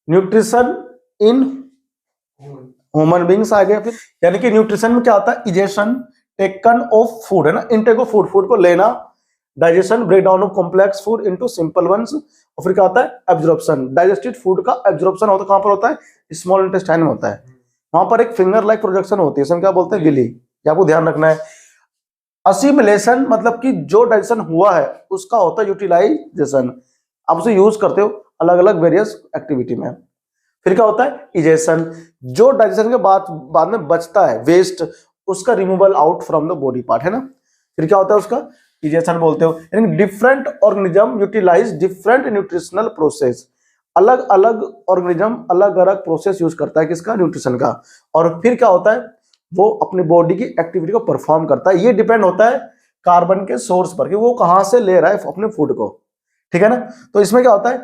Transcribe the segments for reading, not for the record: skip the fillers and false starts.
Nutrition in human beings आ गया फिर, यानी कि न्यूट्रिशन में क्या आता है, इजेशन टेकन ऑफ फूड है ना, इनटेक ऑफ फूड, फूड को लेना, digestion break down of complex food into simple ones, और फिर क्या होता है एब्जॉर्प्शन, डाइजेस्टेड फूड का एब्जॉर्प्शन होता है कहां पर होता है, स्मॉल इंटेस्टाइन में होता है, वहां पर एक फिंगर लाइक प्रोजेक्शन होती है, इसमें क्या बोलते हैं गिली, ये आपको ध्यान रखना है। असिमिलेशन मतलब कि जो डाइजेशन हुआ है उसका होता है यूटिलाइजेशन, आप उसे यूज करते हो अलग अलग वेरियस एक्टिविटी में। फिर क्या होता है इजेशन, जो डाइजेशन के बाद में बचता है वेस्ट, उसका removal out from the body part है ना, फिर क्या होता है उसका इजेशन बोलते हो। यानी different organism utilise different nutritional process, अलग अलग ऑर्गेनिज्म अलग अलग प्रोसेस यूज करता है किसका, न्यूट्रिशन का, और फिर क्या होता है वो अपनी बॉडी की एक्टिविटी को परफॉर्म करता है। ये डिपेंड होता है कार्बन के सोर्स पर कि वो कहां से ले रहा है अपने फूड को, ठीक है ना। तो इसमें क्या होता है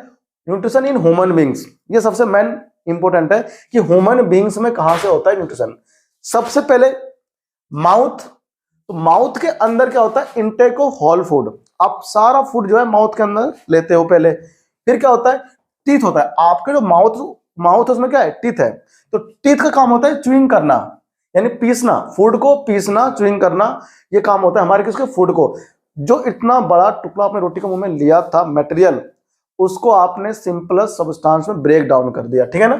न्यूट्रिशन इन ह्यूमन बींग्स, ये सबसे मेन इंपॉर्टेंट है कि ह्यूमन बींग्स में कहां से होता है न्यूट्रिशन। सबसे पहले माउथ, तो माउथ के अंदर क्या होता है इनटेक ऑफ होल फूड, आप सारा फूड जो है माउथ के अंदर लेते हो पहले। फिर क्या होता है टीथ होता है, आपके जो माउथ उसमें क्या है टीथ है, तो टीथ का काम होता है च्यूइंग करना, यानी पीसना, फूड को पीसना, च्यूइंग करना, ये काम होता है हमारे किसके फूड को। जो इतना बड़ा टुकड़ा आपने रोटी के मुंह में लिया था मटेरियल, उसको आपने सिंपलेस्ट सब्सटेंस में ब्रेक डाउन कर दिया, ठीक है ना।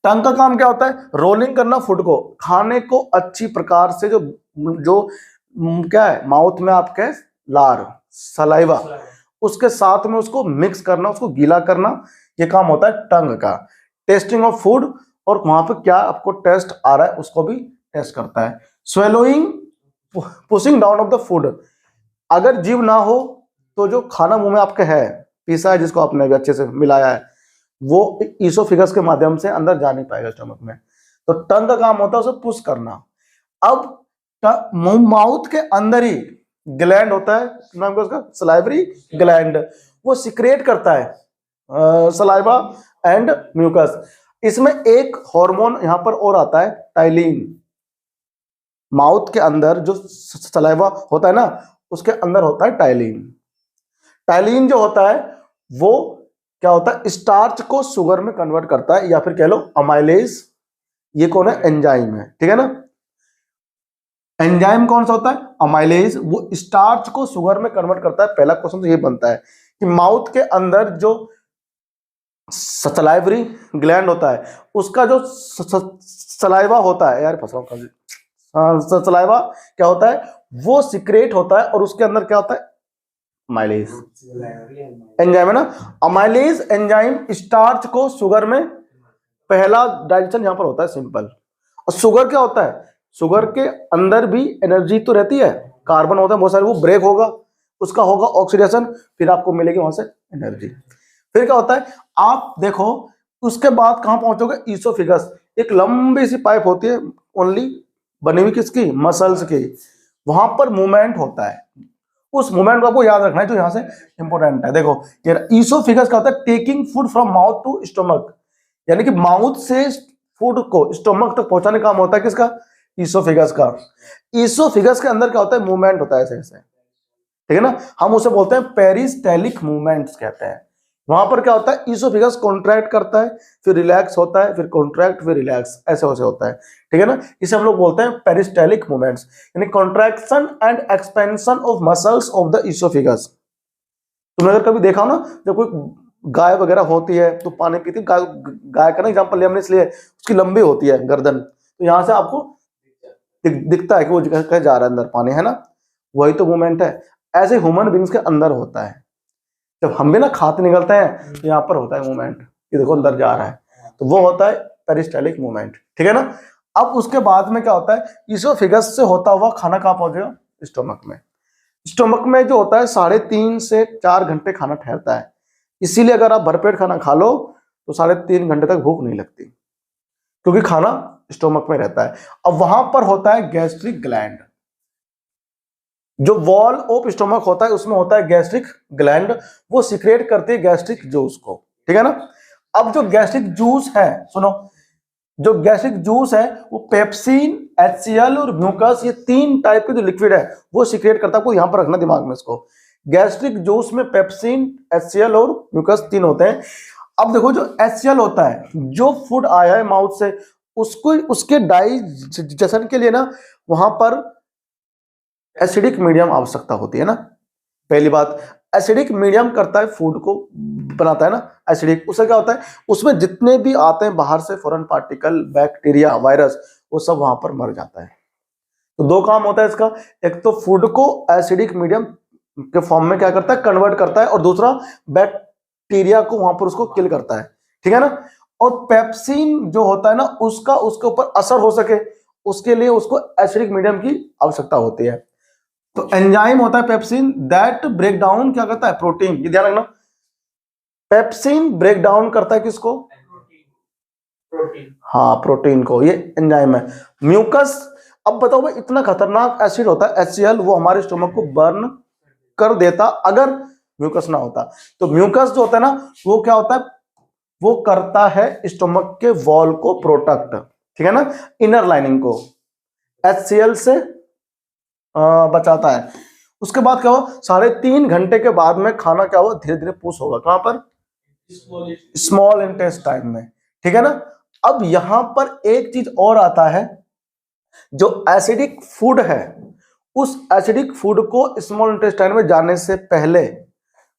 टंग का काम क्या होता है रोलिंग करना फूड को, खाने को अच्छी प्रकार से जो जो क्या है माउथ में आपके लार सलाइवा, उसके साथ में उसको मिक्स करना, उसको गीला करना, ये काम होता है टंग का। टेस्टिंग ऑफ फूड, और वहां पे क्या आपको टेस्ट आ रहा है उसको भी टेस्ट करता है। Swallowing pushing down of the food, अगर जीव ना हो तो जो खाना मुंह में आपके है पीसा है जिसको आपने भी अच्छे से मिलाया है, वो ईसोफिगस के माध्यम से अंदर जा नहीं पाएगा स्टमक में, तो टंग का काम होता है उसे पुश करना। अब माउथ के अंदर ही ग्लैंड होता है, नाम क्या उसका सलाइवरी ग्लैंड, वो सिक्रेट करता है सलाइवा एंड म्यूकस। इसमें एक हार्मोन यहां पर और आता है टाइलिन, माउथ के अंदर जो सलाइवा होता है ना उसके अंदर होता है टाइलिन। टाइलिन जो होता है वो क्या होता है स्टार्च को शुगर में कन्वर्ट करता है, या फिर कह लो अमाइलेज, ये कौन है एंजाइम है, ठीक है ना। एंजाइम कौन सा होता है अमाइलेज, वो स्टार्च को शुगर में कन्वर्ट करता है। पहला क्वेश्चन तो ये बनता है कि माउथ के अंदर जो सलाइवरी ग्लैंड होता है उसका जो सलाइवा होता है, यार फंसा हूं, सलाइवा क्या होता है वो सिक्रेट होता है, और उसके अंदर क्या होता है अमाइलेज एंजाइम है ना। अमाइलेज एंजाइम स्टार्च को शुगर में, पहला डाइजेशन यहां पर होता है सिंपल। और शुगर क्या होता है, शुगर के अंदर भी एनर्जी तो रहती है, कार्बन होता है बहुत सारे, वो ब्रेक होगा, उसका होगा ऑक्सीडेशन, फिर आपको मिलेगी वहां से एनर्जी। फिर क्या होता है आप देखो उसके बाद कहां पहुंचोगे ईसोफिगस, एक लंबी सी पाइप होती है ओनली बनी हुई किसकी मसल्स की, वहां पर मूवमेंट होता है, उस मूवमेंट को आपको याद रखना है जो यहां से इंपॉर्टेंट है। देखो ईसोफिगस का होता है taking food from mouth to stomach, यानी कि माउथ से फूड को स्टमक तक पहुंचाने का काम होता है किसका ईसोफिगस का। ईसोफिगस के अंदर क्या होता है मूवमेंट होता है ऐसे ऐसे, ठीक है ना, हम उसे बोलते हैं पेरिस्टेलिक मूवमेंट्स कहते हैं। वहां पर क्या होता है ईसोफिगस कॉन्ट्रैक्ट करता है, फिर रिलैक्स होता है, फिर कॉन्ट्रैक्ट, फिर रिलैक्स, ऐसे वैसे होता है, ठीक है ना। इसे हम लोग बोलते हैं पेरिस्टेलिक मूवमेंट्स, यानी contraction and expansion of muscles of the oesophagus. तुमने अगर कभी देखा हो ना जब कोई गाय वगैरह होती है तो पानी पीती है, गाय का ना एग्जाम्पल लिया हमने इसलिए, उसकी लंबी होती है गर्दन, तो यहां से आपको दिखता है कि वो कहीं जा रहा है अंदर पानी, है ना, वही तो मूवमेंट है। ऐसे ह्यूमन बींग्स के अंदर होता है, जब हम भी ना खाते निकलते हैं तो यहाँ पर होता है मूवमेंट, ये देखो अंदर जा रहा है, तो वो होता है पेरिस्टेलिक मूवमेंट, ठीक है ना। अब उसके बाद में क्या होता है ईसोफिगस से होता हुआ खाना कहाँ पहुंचेगा स्टोमक में। स्टोमक में जो होता है 3.5 से 4 घंटे खाना ठहरता है, इसीलिए अगर आप भरपेट खाना खा लो तो 3.5 घंटे तक भूख नहीं लगती, क्योंकि खाना स्टोमक में रहता है। अब वहां पर होता है गैस्ट्रिक ग्लैंड, जो वॉल ऑफ स्टोमक होता है उसमें होता है गैस्ट्रिक ग्लैंड, वो सिक्रेट करती है गैस्ट्रिक जूस को, ठीक है ना। अब जो गैस्ट्रिक जूस है सुनो, जो गैस्ट्रिक जूस है वो पेप्सिन, HCl और म्यूकस, ये 3 टाइप के जो लिक्विड है वो सिक्रेट करता है, आपको यहां पर रखना दिमाग में इसको। गैस्ट्रिक जूस में पेप्सिन, HCl और म्यूकस 3 होते हैं। अब देखो जो HCl होता है, जो फूड आया है माउथ से, उसको उसके डाइजेशन के लिए ना वहां पर एसिडिक मीडियम आवश्यकता होती है ना। पहली बात, एसिडिक मीडियम करता है फूड को, बनाता है ना एसिडिक। उससे क्या होता है, उसमें जितने भी आते हैं बाहर से फॉरेन पार्टिकल, बैक्टीरिया, वायरस, वो सब वहां पर मर जाता है। तो दो काम होता है इसका, एक तो फूड को एसिडिक मीडियम के फॉर्म में क्या करता है, कन्वर्ट करता है, और दूसरा बैक्टीरिया को वहां पर उसको किल करता है, ठीक है ना। और पेप्सिन जो होता है ना, उसका उसके ऊपर असर हो सके, उसके लिए उसको एसिडिक मीडियम की आवश्यकता होती है। तो एंजाइम होता है पेप्सिन, दैट ब्रेक डाउन क्या करता है, प्रोटीन, ये ध्यान रखना। पेप्सिन ब्रेक डाउन करता है किसको, प्रोटीन, हाँ प्रोटीन को, ये एंजाइम है। म्यूकस, अब बताओ भाई, इतना खतरनाक एसिड होता है HCl, वो हमारे स्टोमक को बर्न कर देता अगर म्यूकस ना होता। तो म्यूकस जो होता है ना, वो क्या होता है, वो करता है स्टोमक के वॉल को प्रोटेक्ट, ठीक है ना, इनर लाइनिंग को HCl से बचाता है। उसके बाद क्या हुआ, 3.5 घंटे के बाद में खाना क्या हुआ, धीरे धीरे पुश होगा, कहां पर, स्मॉल इंटेस्टाइन में, ठीक है ना। अब यहां पर एक चीज और आता है, जो एसिडिक फूड है, उस एसिडिक फूड को स्मॉल इंटेस्टाइन में जाने से पहले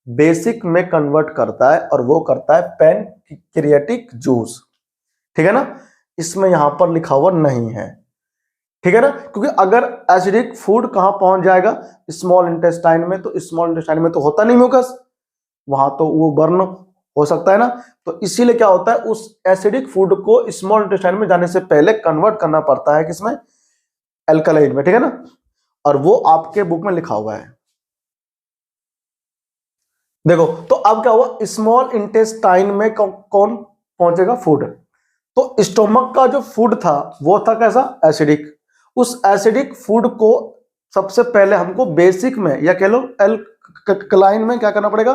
बेसिक में कन्वर्ट करता है, और वो करता है पैनक्रियाटिक जूस, ठीक है ना। इसमें यहां पर लिखा हुआ नहीं है, ठीक है ना, क्योंकि अगर एसिडिक फूड कहां पहुंच जाएगा, स्मॉल इंटेस्टाइन में, तो स्मॉल इंटेस्टाइन में तो होता नहीं म्यूकस, वहां तो वो बर्न हो सकता है ना। तो इसीलिए क्या होता है, उस एसिडिक फूड को स्मॉल इंटेस्टाइन में जाने से पहले कन्वर्ट करना पड़ता है किसमें, एल्कलाइड में, ठीक है ना। और वो आपके बुक में लिखा हुआ है, देखो। तो अब क्या हुआ, स्मॉल इंटेस्टाइन में कौन पहुंचेगा, फूड। तो स्टोमक का जो फूड था वो था कैसा, एसिडिक। उस एसिडिक फूड को सबसे पहले हमको बेसिक में, या कह लो एल्कलाइन में क्या करना पड़ेगा,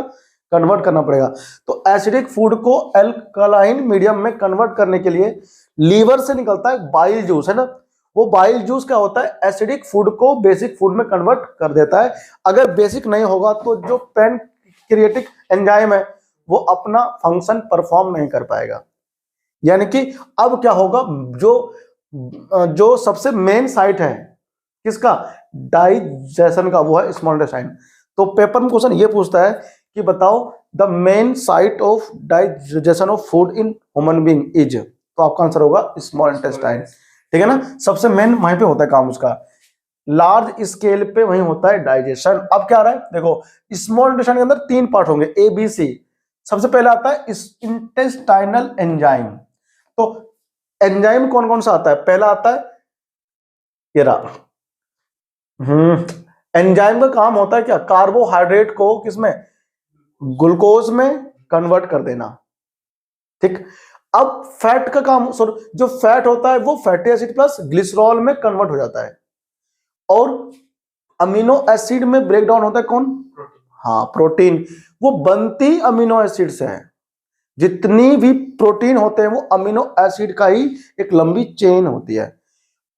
कन्वर्ट करना पड़ेगा। तो एसिडिक फूड को एल्कलाइन मीडियम में कन्वर्ट करने के लिए लीवर से निकलता है बाइल जूस, है ना। वो बाइल जूस क्या होता है, एसिडिक फूड को बेसिक फूड में कन्वर्ट कर देता है। अगर बेसिक नहीं होगा तो जो पैनक्रियाटिक एंजाइम है वो अपना फंक्शन परफॉर्म नहीं कर पाएगा। यानी कि अब क्या होगा, जो सबसे मेन साइट है किसका, डाइजेशन का, वो है स्मॉल इंटेस्टाइन। तो पेपर में क्वेश्चन ये पूछता है कि बताओ the main site of digestion of food in human being is, तो आपका आंसर होगा स्मॉल इंटेस्टाइन, ठीक है ना। सबसे मेन वहीं पे होता है काम उसका, लार्ज स्केल पे वहीं होता है डाइजेशन। अब क्या आ रहा है, देखो स्मॉल इंटेस्टाइन के अंदर 3 पार्ट होंगे, ABC। सबसे पहले आता है इंटेस्टाइनल एंजाइम। तो एंजाइम कौन कौन सा आता है, पहला आता है ये रहा, एंजाइम का काम होता है क्या, कार्बोहाइड्रेट को किसमें, ग्लूकोज में कन्वर्ट कर देना, ठीक। अब फैट का काम, जो फैट होता है वो फैटी एसिड प्लस ग्लिसरॉल में कन्वर्ट हो जाता है। और अमीनो एसिड में ब्रेक डाउन होता है कौन, हाँ प्रोटीन। वो बनती अमीनो एसिड से है, जितनी भी प्रोटीन होते हैं वो अमीनो एसिड का ही एक लंबी चेन होती है।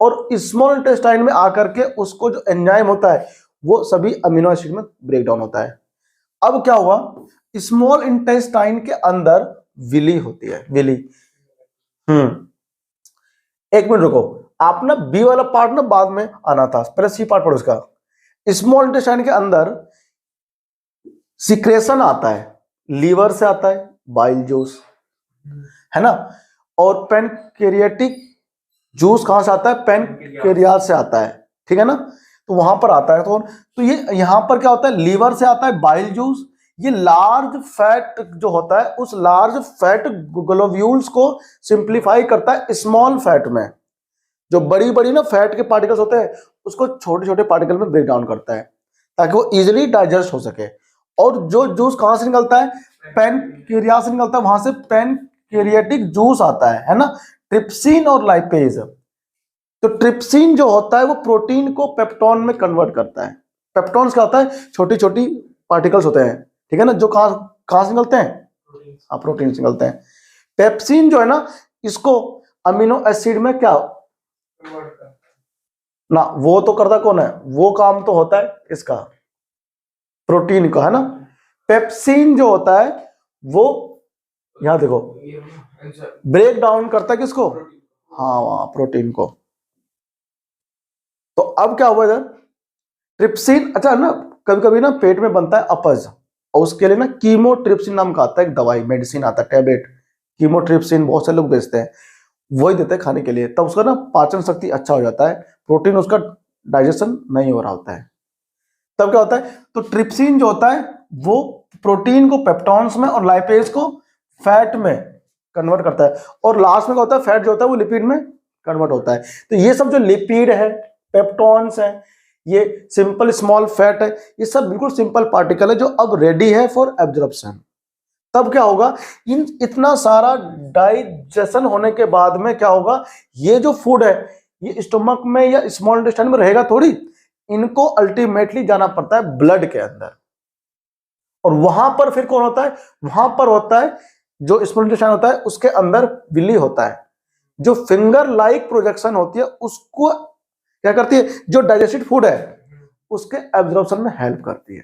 और स्मॉल इंटेस्टाइन में आकर के उसको जो एंजाइम होता है वो सभी अमीनो एसिड में ब्रेक डाउन होता है। अब क्या हुआ, स्मॉल इंटेस्टाइन के अंदर विली होती है, विली। एक मिनट रुको, आप ना बी वाला पार्ट ना बाद में आना था, पहले सी पार्ट पढ़ो इसका। स्मॉल इंटेस्टाइन के अंदर सिक्रेशन आता है, लीवर से आता है बाइल जूस, है ना। और पैनक्रियाटिक जूस कहां से आता है, पैनक्रियाज से आता है, ठीक है ना। तो वहां पर आता है, तो ये यहां पर क्या होता है, लीवर से आता है बाइल जूस। ये लार्ज फैट जो होता है, उस लार्ज फैट ग्लोब्यूल्स को सिंप्लीफाई करता है स्मॉल फैट में। जो बड़ी बड़ी ना फैट के पार्टिकल्स होते हैं उसको छोटे छोटे पार्टिकल में ब्रेक डाउन करता है, ताकि वो इजिली डाइजेस्ट हो सके। और जो जूस कहां से निकलता है, पैनक्रियाज से निकलता है, वहां से पैनक्रियाटिक जूस आता है ना। ट्रिप्सिन और लाइपेज। तो ट्रिप्सिन जो होता है वो प्रोटीन को पेप्टोन में कन्वर्ट करता है। पेप्टोन्स क्या होता है, छोटी छोटी पार्टिकल्स होते हैं, ठीक है ना, जो कहां से निकलते हैं, प्रोटीन से निकलते हैं। पेप्सिन जो है ना, इसको अमीनो एसिड में क्या ना, वो तो करता कौन है, वो काम तो होता है इसका, प्रोटीन का, है ना। पेप्सिन जो होता है वो यहाँ देखो ब्रेक डाउन करता है किसको, हाँ वहाँ प्रोटीन को। तो अब क्या हुआ इधर, ट्रिप्सिन, अच्छा ना कभी कभी ना पेट में बनता है अपज, और उसके लिए ना कीमोट्रिप्सिन नाम का आता है एक दवाई, मेडिसिन आता है टैबलेट, कीमोट्रिप्सिन बहुत से लोग बेचते हैं, वही देते हैं खाने के लिए, तब उसका ना पाचन शक्ति अच्छा हो जाता है, प्रोटीन उसका डाइजेशन नहीं हो रहा होता है। तब क्या होता है, तो ट्रिप्सिन जो होता है वो प्रोटीन को पेप्टॉन्स में और लाइपेज को फैट में कन्वर्ट करता है, और लास्ट में क्या होता है, फैट जो होता है वो लिपिड में कन्वर्ट होता है। तो ये सब जो लिपिड है, पेप्टॉन्स है, ये सिंपल स्मॉल फैट है, ये सब बिल्कुल सिंपल पार्टिकल है जो अब रेडी है फॉर एब्जॉर्प्शन। तब क्या होगा, इन इतना सारा डाइजेशन होने के बाद में क्या होगा, ये जो फूड है ये स्टमक में या स्मॉल इंटेस्टाइन में रहेगा थोड़ी, इनको अल्टीमेटली जाना पड़ता है ब्लड के अंदर, और वहां पर फिर कौन होता है, वहां पर होता है जो स्मॉल इंटेस्टाइन होता है उसके अंदर विली होता है, जो फिंगर लाइक प्रोजेक्शन होती है उसको क्या करती है, जो डाइजेस्टेड फूड है उसके एब्जॉर्प्शन में हेल्प करती है।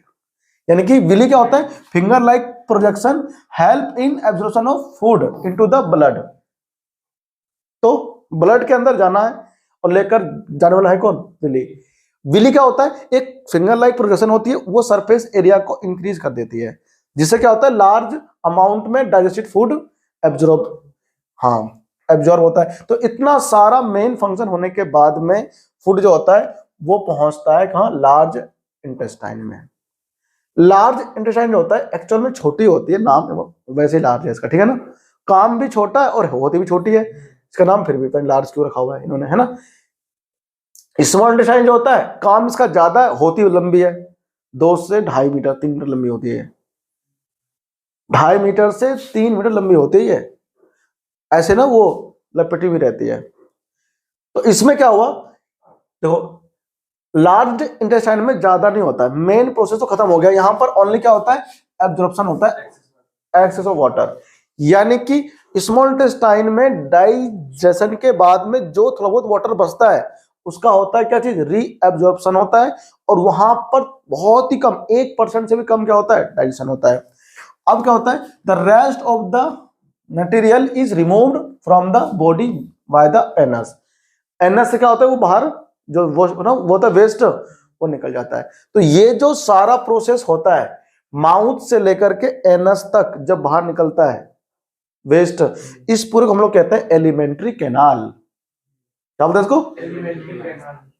यानी कि विली क्या होता है, finger like projection help in absorption of food into the blood. तो ब्लड के अंदर जाना है और लेकर जाने वाला है कौन, विली। विली क्या होता है, एक फिंगर लाइक प्रोजेक्शन होती है, वो सरफेस एरिया को इंक्रीज कर देती है, जिससे क्या होता है, लार्ज अमाउंट में डाइजेस्टेड फूड एब्जॉर्ब, हाँ एब्जॉर्ब होता है। तो इतना सारा मेन फंक्शन होने के बाद में फूड जो होता है वो पहुंचता है कहाँ, लार्ज इंटेस्टाइन में। लार्ज इंटेस्टाइन जो होता है एक्चुअल में छोटी होती है, नाम वैसे ही लार्ज है इसका, ठीक है ना, काम भी छोटा है और होती भी छोटी है, इसका नाम फिर भी लार्ज क्यों रखा हुआ है इन्होंने, है ना। स्मॉल इंटेस्टाइन जो होता है काम इसका ज्यादा है, होती लंबी है, 2 से 2.5 मीटर 3 मीटर लंबी होती है, 2.5 मीटर से 3 मीटर लंबी होती है, ऐसे ना वो लपेटी हुई रहती है। तो इसमें क्या हुआ, देखो लार्ज इंटेस्टाइन में ज्यादा नहीं होता है, मेन प्रोसेस तो खत्म हो गया, यहां पर ओनली क्या होता है, एब्जॉर्प्शन होता है, एक्सेस ऑफ वाटर। यानी कि स्मॉल इंटेस्टाइन में डाइजेशन के बाद में जो थोड़ा बहुत वाटर बचता है उसका होता है क्या चीज, रीएब्जॉर्प्शन होता है, और वहां पर बहुत ही कम 1% से भी कम क्या होता है, डाइजेशन होता है। अब क्या होता है, the rest of the material is removed from the body by the anus. Anus से क्या होता है, वो बाहर जो वो होता है वेस्ट, वो निकल जाता है। तो ये जो सारा प्रोसेस होता है माउथ से लेकर के एनस तक जब बाहर निकलता है वेस्ट, इस पूरे को हम लोग कहते हैं एलिमेंट्री कैनाल। क्या बोलते हैं इसको,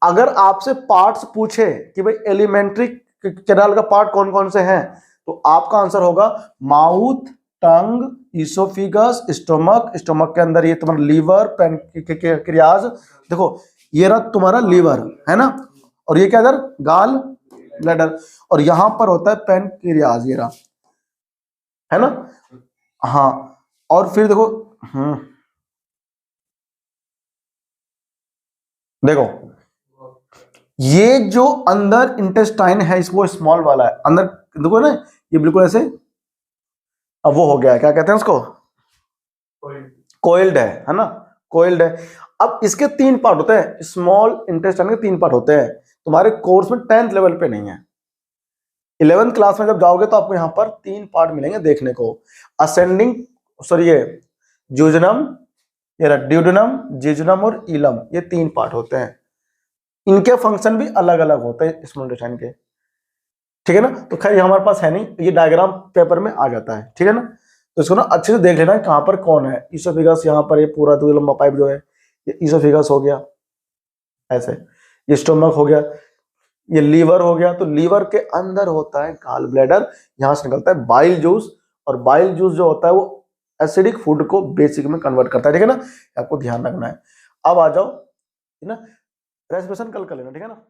अगर आपसे पार्ट्स पूछे कि भाई एलिमेंट्री कैनाल का पार्ट कौन कौन से हैं, तो आपका आंसर होगा माउथ, टंग, इसोफिगस, स्टोमक, स्टोमक के अंदर ये तुम्हारा लीवर, पैनक्रियाज, देखो ये रहा तुम्हारा लीवर है ना, और ये क्या इधर गाल ब्लैडर, और यहां पर होता है पैनक्रियाज, ये रहा है ना, हाँ। और फिर देखो देखो ये जो अंदर इंटेस्टाइन है इसको स्मॉल वाला है अंदर, देखो ना ये बिल्कुल ऐसे, अब वो हो गया है, क्या कहते हैं उसको, कोइल्ड है ना, कोइल्ड है। अब इसके 3 पार्ट होते हैं, स्मॉल इंटेस्टाइन के 3 पार्ट होते हैं, तुम्हारे कोर्स में 10th लेवल पे नहीं है, 11th क्लास में जब जाओगे तो आपको यहाँ पर 3 पार्ट मिलेंगे देखने को, असेंडिंग, सॉरी ये जूजनम, ये ड्यूडेनम, जिजुनम और इलम, ये 3 पार्ट होते हैं, इनके फंक्शन भी अलग अलग होते हैं स्मॉल इंटेस्टाइन के, ठीक है ना। तो खैर ये हमारे पास है नहीं, ये डायग्राम पेपर में आ जाता है, ठीक है ना। तो इसको ना अच्छे से देख लेना कहां पर कौन है, इसोफिगस यहाँ पर, ये पूरा तो लंबा पाइप जो है ये इसोफिगस हो गया ऐसे, ये स्टोमक हो गया, ये लीवर हो गया, तो लीवर के अंदर होता है गॉल ब्लैडर, यहां से निकलता है बाइल जूस, और बाइल जूस जो होता है वो एसिडिक फूड को बेसिक में कन्वर्ट करता है, ठीक है ना, आपको ध्यान रखना है। अब आ जाओ, है ना, रेस्पिरेशन कल कर लेना, ठीक है ना।